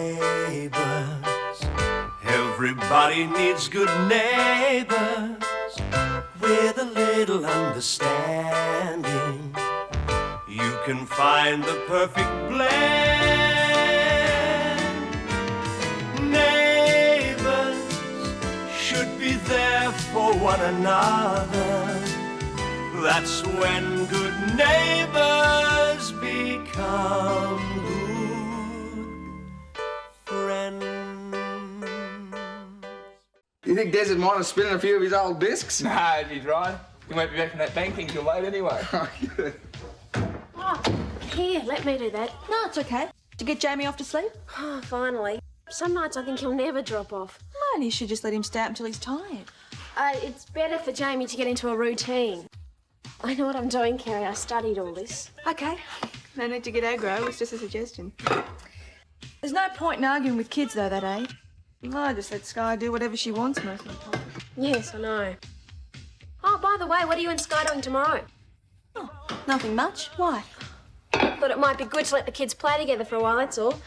Neighbours, everybody needs good neighbours with a little understanding. You can find the perfect blend. Neighbours should be there for one another. That's when good neighbours become good friends. You think Des would mind us spinning a few of his old discs? No, he's right. He won't be back from that banking till late anyway. Oh, good. Oh, here, let me do that. No, it's okay. To get Jamie off to sleep? Oh, finally. Some nights I think he'll never drop off. No, you should just let him stay up until he's tired. It's better for Jamie to get into a routine. I know what I'm doing, Kerry. I studied all this. Okay. No need to get aggro. It's just a suggestion. There's no point in arguing with kids, though, that age. I just let Sky do whatever she wants most of the time. Yes, I know. Oh, by the way, what are you and Sky doing tomorrow? Oh, nothing much. Why? Thought it might be good to let the kids play together for a while, that's all.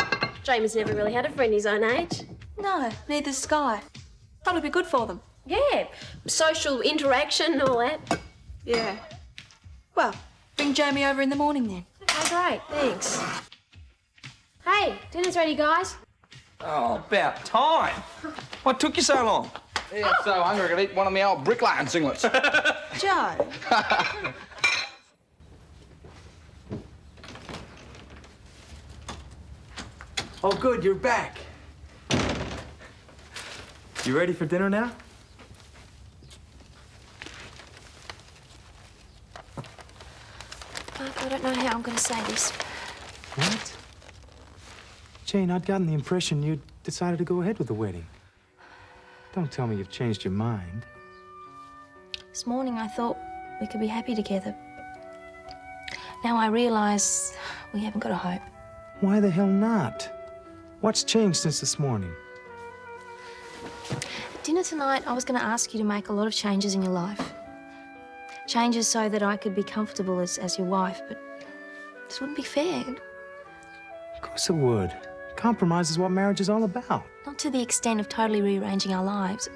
Jamie's never really had a friend his own age. No, neither's Sky. Probably be good for them. Yeah, social interaction and all that. Yeah. Well, bring Jamie over in the morning then. Okay, great, thanks. Hey, dinner's ready, guys. Oh, about time. What took you so long? Yeah, I'm so hungry I could eat one of my old bricklaying singlets. Joe. Oh, good, you're back. You ready for dinner now? I don't know how I'm going to say this. What? Jane, I'd gotten the impression you'd decided to go ahead with the wedding. Don't tell me you've changed your mind. This morning I thought we could be happy together. Now I realise we haven't got a hope. Why the hell not? What's changed since this morning? At dinner tonight, I was going to ask you to make a lot of changes in your life. Changes so that I could be comfortable as your wife, but this wouldn't be fair. Of course it would. Compromise is what marriage is all about. Not to the extent of totally rearranging our lives.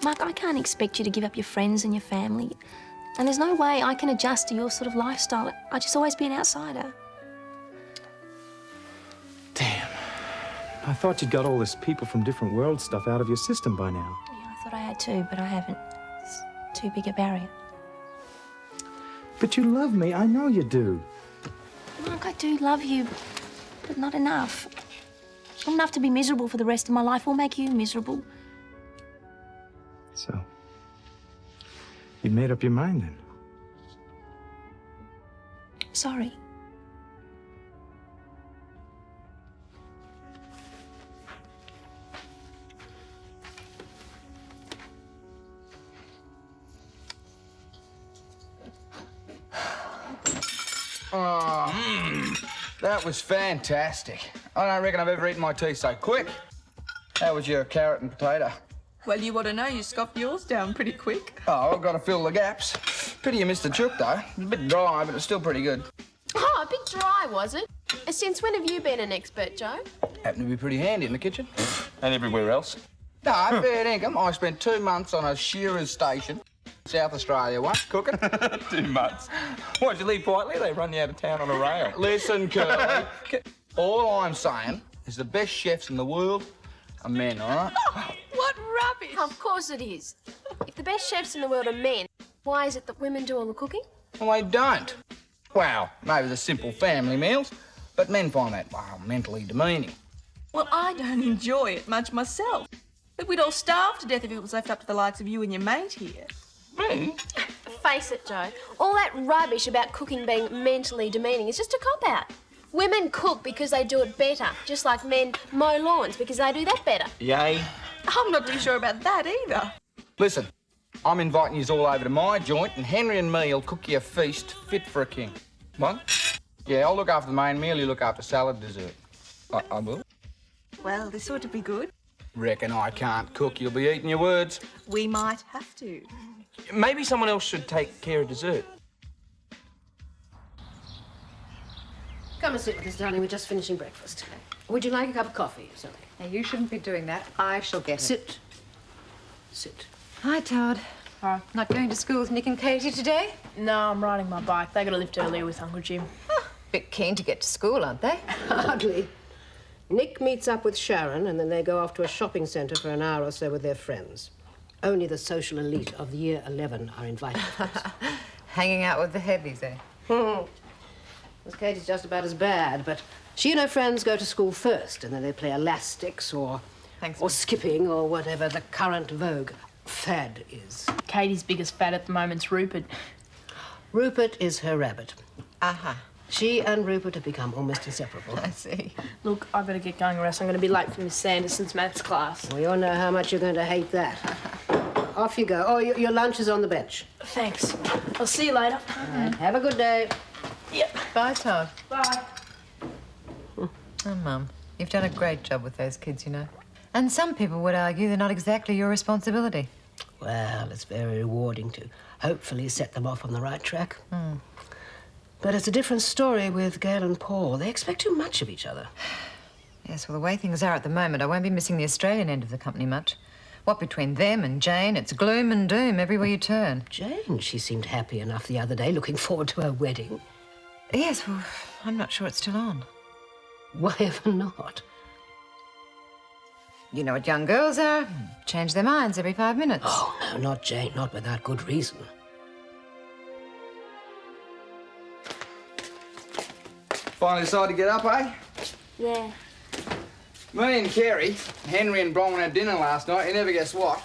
Mark, I can't expect you to give up your friends and your family. And there's no way I can adjust to your sort of lifestyle. I'd just always be an outsider. Damn. I thought you'd got all this people from different worlds stuff out of your system by now. Yeah, I thought I had too, but I haven't. It's too big a barrier. But you love me. I know you do. Mark, I do love you, but not enough. Not enough to be miserable for the rest of my life or make you miserable. So, you'd made up your mind then? Sorry. Oh, that was fantastic. I don't reckon I've ever eaten my tea so quick. How was your carrot and potato? Well, you ought to know you scoffed yours down pretty quick. Oh, I've got to fill the gaps. Pity you missed the chook, though. It's a bit dry, but it's still pretty good. Oh, a bit dry, was it? Since when have you been an expert, Joe? Happened to be pretty handy in the kitchen. And everywhere else. No, fair income. I spent 2 months on a shearer's station, South Australia once, cooking. 2 months. Why'd you leave quietly? They run you out of town on a rail. Listen, Curly, all I'm saying is the best chefs in the world are men, all right? What rubbish! Of course it is. If the best chefs in the world are men, why is it that women do all the cooking? Well, they don't. Well, maybe the simple family meals, but men find that, well, mentally demeaning. Well, I don't enjoy it much myself. But we'd all starve to death if it was left up to the likes of you and your mate here. Me? Face it, Joe. All that rubbish about cooking being mentally demeaning is just a cop-out. Women cook because they do it better, just like men mow lawns because they do that better. Yay. I'm not too sure about that either. Listen, I'm inviting yous all over to my joint, and Henry and me will cook you a feast fit for a king. What? Yeah, I'll look after the main meal, you look after salad, dessert. I will. Well, this ought to be good. Reckon I can't cook, you'll be eating your words. We might have to. Maybe someone else should take care of dessert. Come and sit with us, darling. We're just finishing breakfast. Would you like a cup of coffee or something? Now, you shouldn't be doing that. I shall get it. Sit. Sit. Hi, Todd. Hi. Not going to school with Nick and Katie today? No, I'm riding my bike. They got to lift earlier with Uncle Jim. Bit keen to get to school, aren't they? Hardly. Nick meets up with Sharon and then they go off to a shopping centre for an hour or so with their friends. Only the social elite of the year 11 are invited, of course. Hanging out with the heavies, eh? Miss Katie's just about as bad, but she and her friends go to school first and then they play elastics or skipping or whatever the current vogue fad is. Katie's biggest fad at the moment's Rupert. Rupert is her rabbit. Aha. She and Rupert have become almost inseparable. I see. Look, I better get going or else I'm going to be late for Miss Sanderson's maths class. We all know how much you're going to hate that. Off you go. Oh, your lunch is on the bench. Thanks. I'll see you later. Right, have a good day. Yep. Bye, Todd. Bye. Oh, Mum, you've done a great job with those kids, you know. And some people would argue they're not exactly your responsibility. Well, it's very rewarding to hopefully set them off on the right track. But it's a different story with Gail and Paul. They expect too much of each other. Yes, well, the way things are at the moment, I won't be missing the Australian end of the company much. What between them and Jane, it's gloom and doom everywhere you turn. Jane, she seemed happy enough the other day, looking forward to her wedding. Yes, well, I'm not sure it's still on. Why ever not? You know what young girls are. Change their minds every 5 minutes. Oh, no, not Jane. Not without good reason. Finally decided to get up, eh? Yeah. Me and Kerry, Henry and Bronwyn had dinner last night. You never guess what?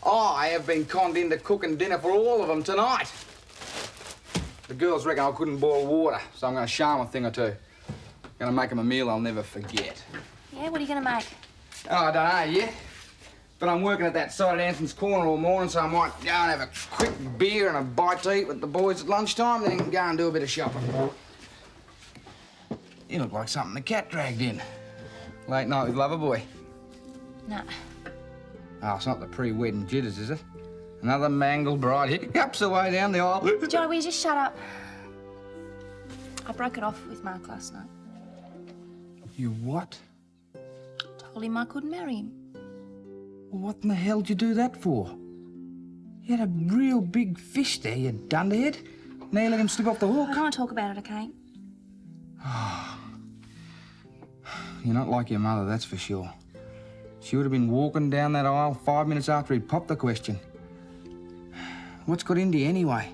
I have been conned into cooking dinner for all of them tonight. The girls reckon I couldn't boil water, so I'm going to show them a thing or two. Going to make them a meal I'll never forget. Yeah, what are you going to make? Oh, I don't know yet. But I'm working at that side at Anson's Corner all morning, so I might go and have a quick beer and a bite to eat with the boys at lunchtime, then go and do a bit of shopping. You look like something the cat dragged in. Late night with Loverboy. No. Oh, it's not the pre-wedding jitters, is it? Another Mangel bride hiccups away down the aisle. Joe, will you just shut up? I broke it off with Mark last night. You what? Told him I couldn't marry him. Well, what in the hell did you do that for? You had a real big fish there, you dunderhead. Now you let him slip off the hook. I don't want to talk about it, okay? You're not like your mother, that's for sure. She would have been walking down that aisle 5 minutes after he'd popped the question. What's got into you anyway?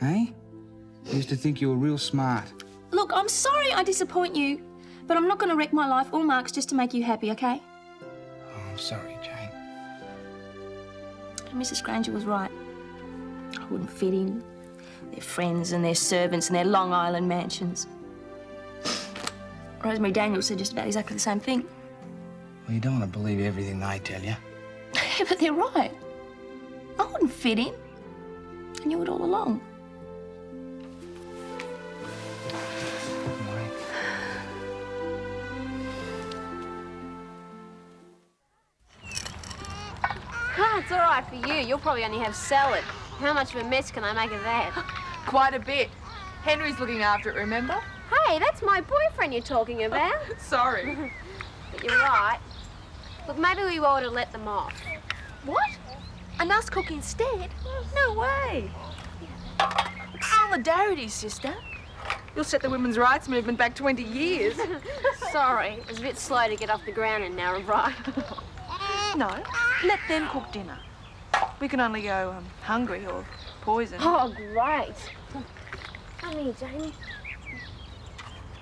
Eh? I used to think you were real smart. Look, I'm sorry I disappoint you, but I'm not going to wreck my life or Mark's just to make you happy, okay? Oh, I'm sorry, Jane. And Mrs. Granger was right. I wouldn't fit in. Their friends and their servants and their Long Island mansions. Rosemary Daniels said just about exactly the same thing. Well, you don't want to believe everything they tell you. Yeah, but they're right. I wouldn't fit in. I knew it all along. Ah, it's all right for you. You'll probably only have salad. How much of a mess can I make of that? Quite a bit. Henry's looking after it, remember? Hey, that's my boyfriend you're talking about. Sorry. But you're right. Look, maybe we ought to let them off. What? And us cook instead? No way. Solidarity, sister. You'll set the women's rights movement back 20 years. Sorry, it was a bit slow to get off the ground in Narrabri. No, let them cook dinner. We can only go hungry or poisoned. Oh, great. Come here, Jamie.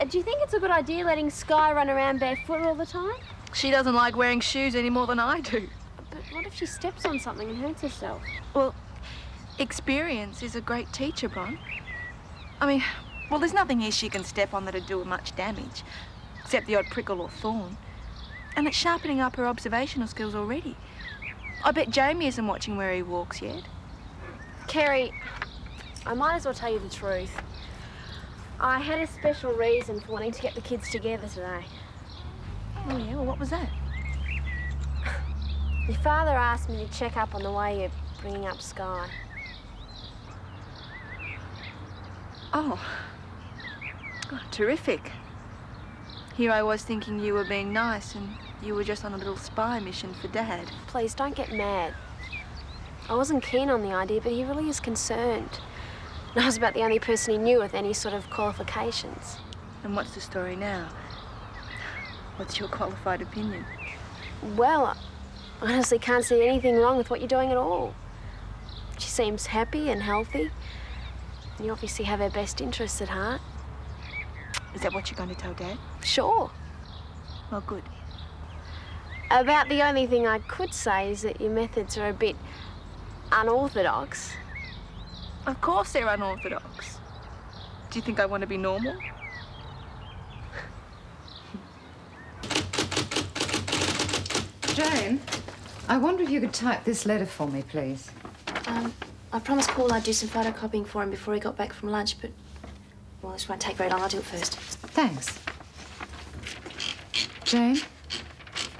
Do you think it's a good idea letting Sky run around barefoot all the time? She doesn't like wearing shoes any more than I do. But what if she steps on something and hurts herself? Well, experience is a great teacher, Bron. I mean, well, there's nothing here she can step on that'd do her much damage, except the odd prickle or thorn. And it's sharpening up her observational skills already. I bet Jamie isn't watching where he walks yet. Kerry, I might as well tell you the truth. I had a special reason for wanting to get the kids together today. Oh, yeah? Well, what was that? Your father asked me to check up on the way you're bringing up Sky. Oh, terrific. Here I was thinking you were being nice and you were just on a little spy mission for Dad. Please, don't get mad. I wasn't keen on the idea, but he really is concerned. And I was about the only person he knew with any sort of qualifications. And what's the story now? What's your qualified opinion? Well, I honestly can't see anything wrong with what you're doing at all. She seems happy and healthy. You obviously have her best interests at heart. Is that what you're going to tell Dad? Sure. Well, good. About the only thing I could say is that your methods are a bit unorthodox. Of course they're unorthodox. Do you think I want to be normal? Jane, I wonder if you could type this letter for me, please. I promised Paul I'd do some photocopying for him before he got back from lunch, but, well, this won't take very long. I'll do it first. Thanks. Jane,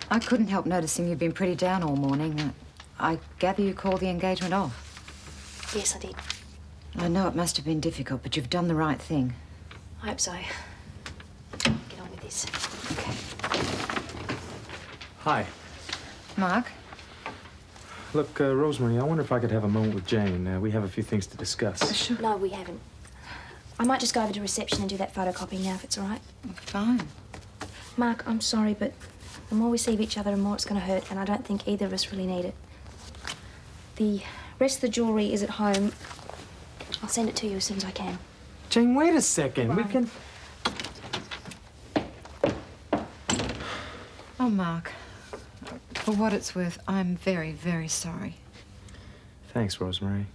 I couldn't help noticing you've been pretty down all morning. I gather you called the engagement off. Yes, I did. I know it must have been difficult, but you've done the right thing. I hope so. Get on with this. Okay. Hi. Mark? Look, Rosemary, I wonder if I could have a moment with Jane. We have a few things to discuss. Sure. No, we haven't. I might just go over to reception and do that photocopying now, if it's all right. Fine. Mark, I'm sorry, but the more we see of each other, the more it's going to hurt, and I don't think either of us really need it. The rest of the jewellery is at home. I'll send it to you as soon as I can. Jane, wait a second. We can... Oh, Mark. For what it's worth, I'm very, very sorry. Thanks, Rosemary.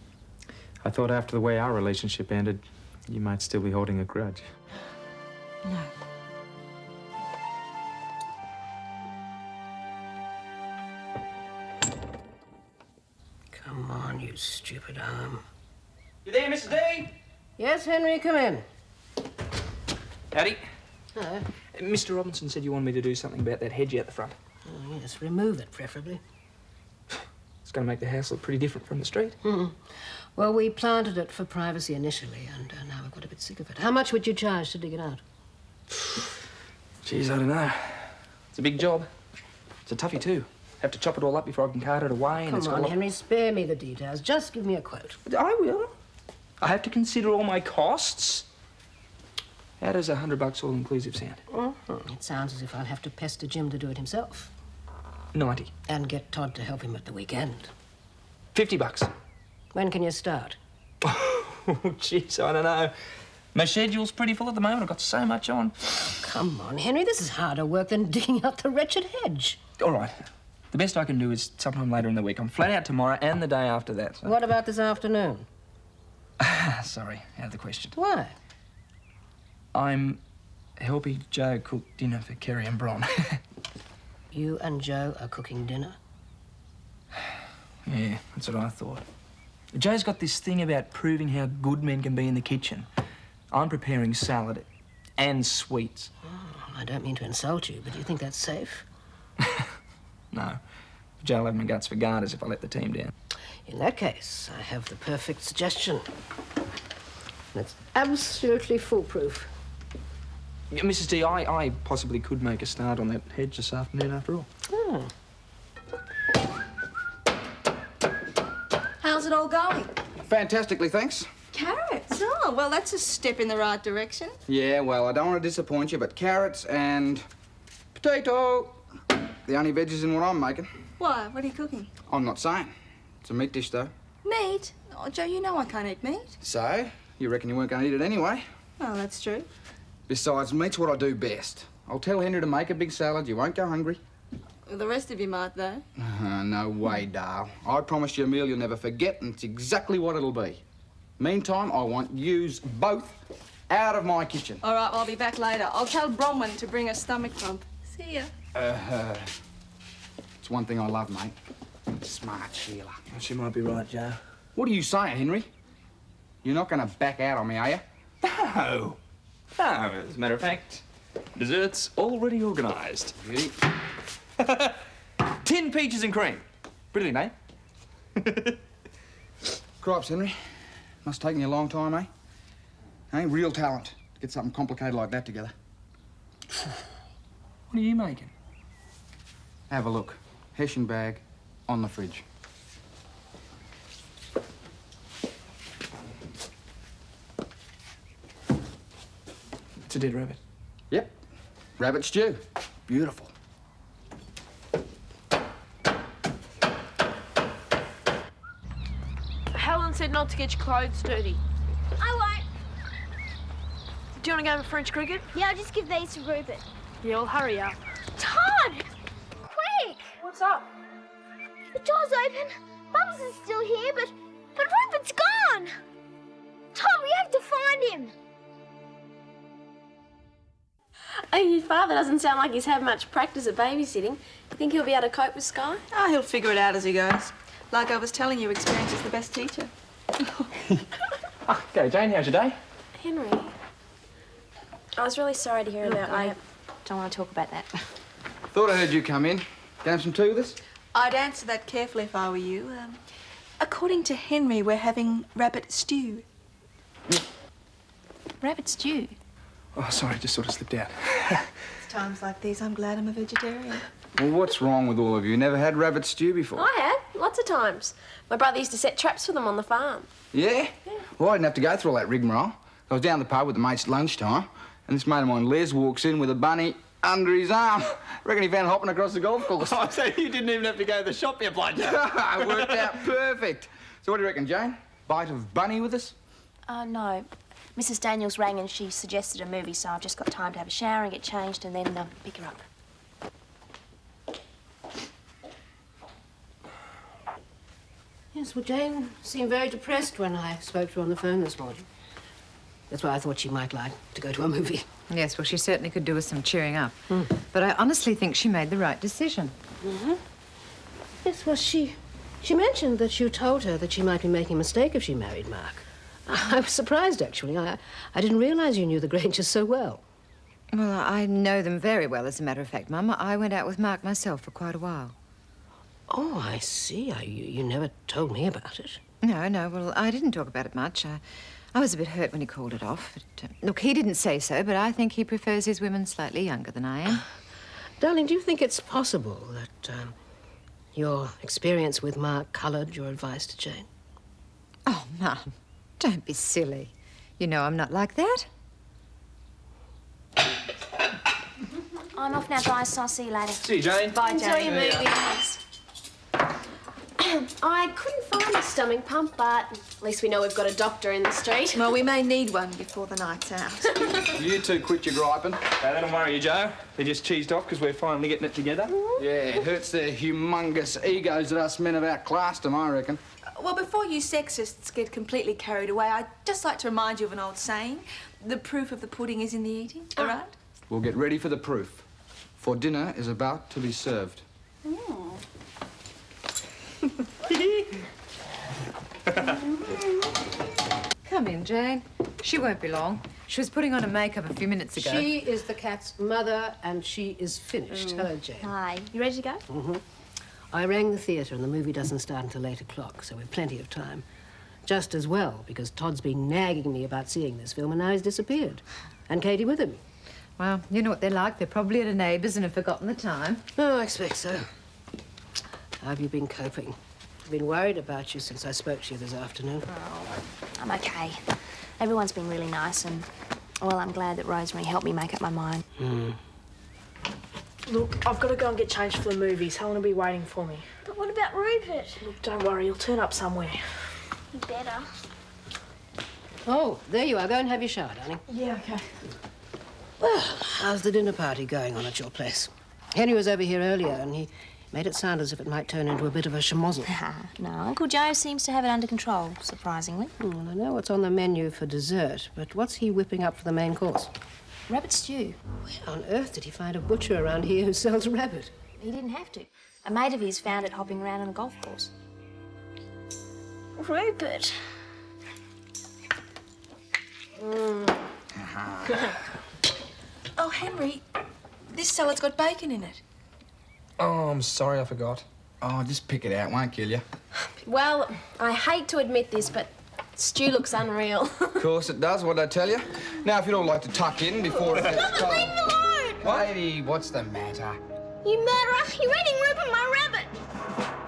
I thought after the way our relationship ended, you might still be holding a grudge. No. Come on, you stupid arm. You there, Mr. D? Yes, Henry, come in. Howdy. Hello. Mr. Robinson said you wanted me to do something about that hedge out the front. Oh, yes, remove it, preferably. It's going to make the house look pretty different from the street. Well, we planted it for privacy initially, and now we've got a bit sick of it. How much would you charge to dig it out? Geez, I don't know. It's a big job. It's a toughie, too. Have to chop it all up before I can cart it away. And Come on, Henry, spare me the details. Just give me a quote. I will. I have to consider all my costs. How does $100 all-inclusive sound? It sounds as if I'll have to pester Jim to do it himself. 90. And get Todd to help him at the weekend. $50. When can you start? Oh, jeez, I don't know. My schedule's pretty full at the moment. I've got so much on. Come on, Henry, this is harder work than digging out the wretched hedge. All right. The best I can do is sometime later in the week. I'm flat out tomorrow and the day after that. So. What about this afternoon? Sorry, out of the question. Why? I'm helping Joe cook dinner for Kerry and Bron. You and Joe are cooking dinner? Yeah, that's what I thought. Joe's got this thing about proving how good men can be in the kitchen. I'm preparing salad and sweets. Oh, I don't mean to insult you, but do you think that's safe? No. Joe will have my guts for garters if I let the team down. In that case, I have the perfect suggestion. It's absolutely foolproof. Yeah, Mrs. D, I possibly could make a start on that hedge this afternoon after all. Oh. How's it all going? Fantastically, thanks. Carrots? Oh, well, that's a step in the right direction. Yeah, well, I don't want to disappoint you, but carrots and potato. The only veggies in what I'm making. Why? What are you cooking? I'm not saying. It's a meat dish, though. Meat? Oh, Joe, you know I can't eat meat. So, you reckon you weren't going to eat it anyway? Well, that's true. Besides, meat's what I do best. I'll tell Henry to make a big salad. You won't go hungry. Well, the rest of you might, though. No way, Dale. I promise you a meal you'll never forget, and it's exactly what it'll be. Meantime, I want yous both out of my kitchen. All right, well, I'll be back later. I'll tell Bronwyn to bring a stomach pump. See ya. It's one thing I love, mate. Smart Sheila. Well, she might be right, Joe. What are you saying, Henry? You're not going to back out on me, are you? No. No, as a matter of fact, dessert's already organised. Beauty. 10 peaches and cream. Brilliant, eh? Cripes, Henry. Must have taken you a long time, eh? Real talent to get something complicated like that together. What are you making? Have a look. Hessian bag on the fridge. It's a dead rabbit. Yep. Rabbit stew. Beautiful. Helen said not to get your clothes dirty. I won't. Do you want to go to French cricket? Yeah, I'll just give these to Rupert. Yeah, well, hurry up. Todd! Quick! What's up? The door's open. Bubbles is still here, but Rupert's gone. Todd, we have to find him. Oh, your father doesn't sound like he's had much practice at babysitting. You think he'll be able to cope with Sky? Oh, he'll figure it out as he goes. Like I was telling you, experience is the best teacher. Okay, Jane, how's your day? Henry, I was really sorry to hear about I don't want to talk about that. Thought I heard you come in. Gonna have some tea with us? I'd answer that carefully if I were you. According to Henry, we're having rabbit stew. Rabbit stew? Oh, sorry, just sort of slipped out. It's times like these I'm glad I'm a vegetarian. Well, what's wrong with all of you? Never had rabbit stew before? I have, lots of times. My brother used to set traps for them on the farm. Yeah? Well, I didn't have to go through all that rigmarole. I was down the pub with the mates at lunchtime, and this mate of mine, Les, walks in with a bunny under his arm. Reckon he found hopping across the golf course. Oh, so you didn't even have to go to the shop, you blood. It worked out perfect. So what do you reckon, Jane? Bite of bunny with us? No. Mrs. Daniels rang and she suggested a movie, so I've just got time to have a shower and get changed and then pick her up. Yes, well, Jane seemed very depressed when I spoke to her on the phone this morning. That's why I thought she might like to go to a movie. Yes, well, she certainly could do with some cheering up. But I honestly think she made the right decision. Mm-hmm. Yes, well, she mentioned that you told her that she might be making a mistake if she married Mark. I was surprised, actually. I didn't realise you knew the Grangers so well. Well, I know them very well, as a matter of fact, Mum. I went out with Mark myself for quite a while. Oh, I see. You never told me about it. No, well, I didn't talk about it much. I was a bit hurt when he called it off. But, look, he didn't say so, but I think he prefers his women slightly younger than I am. Darling, do you think it's possible that your experience with Mark coloured your advice to Jane? Oh, Mum, don't be silly. You know I'm not like that. I'm off now, guys, so I'll see you later. See you, Jane. Bye, Jane. Enjoy your movies. I couldn't find a stomach pump, but at least we know we've got a doctor in the street. Well, we may need one before the night's out. You two quit your griping. Don't worry you, Joe. They're just cheesed off because we're finally getting it together. Yeah, it hurts their humongous egos that us men have outclassed them, I reckon. Well, before you sexists get completely carried away, I'd just like to remind you of an old saying. The proof of the pudding is in the eating, all right? We'll get ready for the proof, for dinner is about to be served. Come in, Jane. She won't be long. She was putting on her makeup a few minutes ago. She is the cat's mother, and she is finished. Hello, Jane. Hi. You ready to go? Mm-hmm. I rang the theatre, and the movie doesn't start until 8 o'clock, so we've plenty of time. Just as well, because Todd's been nagging me about seeing this film, and now he's disappeared. And Katie with him. Well, you know what they're like. They're probably at a Neighbours and have forgotten the time. Oh, I expect so. How have you been coping? I've been worried about you since I spoke to you this afternoon. Oh, I'm okay. Everyone's been really nice and, well, I'm glad that Rosemary helped me make up my mind. Look, I've got to go and get changed for the movies. Helen will be waiting for me. But what about Rupert? Look, don't worry, he'll turn up somewhere. He better. Oh, there you are. Go and have your shower, darling. Yeah, okay. Well, how's the dinner party going on at your place? Henry was over here earlier, and he made it sound as if it might turn into a bit of a schmozzle. No, Uncle Joe seems to have it under control, surprisingly. Well, I know what's on the menu for dessert, but what's he whipping up for the main course? Rabbit stew. Where on earth did he find a butcher around here who sells rabbit? He didn't have to. A mate of his found it hopping around on a golf course. Rupert. Oh, Henry, this salad's got bacon in it. Oh, I'm sorry, I forgot. Oh, just pick it out, won't kill you. Well, I hate to admit this, but stew looks unreal. Of course it does, what did I tell you? Now, if you'd all like to tuck in before it gets cold. Leave me alone! Katie, what's the matter? You murderer! You're eating Rupert, my rabbit!